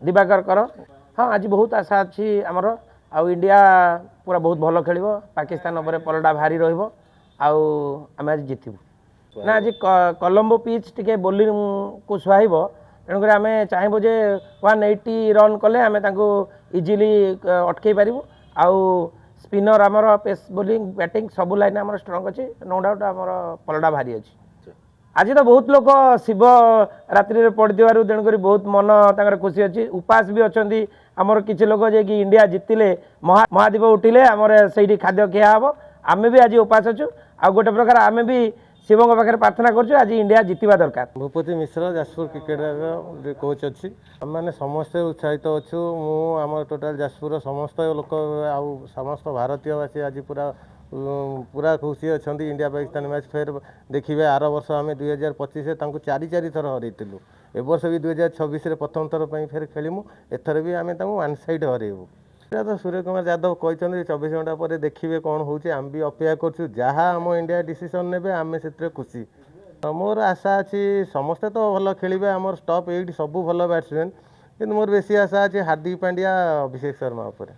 दिवाकर कर हाँ आज बहुत आशा अच्छी आमर आउ इंडिया पूरा बहुत भल खेल पाकिस्तान उपर पलटा भारी रमें आज जितबू ना आज कोलंबो पिच टे बोलिंग को सुहाइब तेणुक आम चाहबू जे 180 रन कले आम इजिली अटकई पारू आउ स्पिनर आमर पेस बोलिंग बैटिंग सब लाइन आम स्ट्रंग अच्छी नो डाउट आमर पलटा भारी अच्छी आज तो बहुत लोग शिव रात्रि पड़ू तेणुक बहुत मन खुशी अच्छी उपास भी अच्छा आमर किसी लोग जे कि इंडिया जितिले महाद्वीप उठिले आमर से खाद्य खिया हम आम भी आज उपास अच्छु आ गोटे प्रकार आम भी शिव पाखे प्रार्थना करूँ आज इंडिया जितवा दरकार। भूपति मिश्र जाजपुर क्रिकेट कोच अच्छी आम समस्ते उत्साहित अच्छु आम टोटाल जाजपुर समस्त लोक आउ समस्त भारतीयवासी आज पूरा पूरा खुशी अच्छा इंडिया पाकिस्तान मैच फेर देखिए आर वर्ष आम 2025 चारि थर हरइलु ए वर्ष भी 2026 प्रथम थर पर फेर खेलमु एथर भी आम वन साइड हरइबू तो सूर्य कुमार यादव कहते 24 घंटा पर देखिए कौन होची आम भी अपेक्षा करछु जहाँ आम इंडिया डिसीजन नेबे आम से खुशी मोर आशा अच्छी समस्ते तो भल खेलें आम टॉप 8 सबू भल बैट्समैन कि मोर बेसी आशा अच्छी हार्दिक पांड्या अभिषेक शर्मा उपर।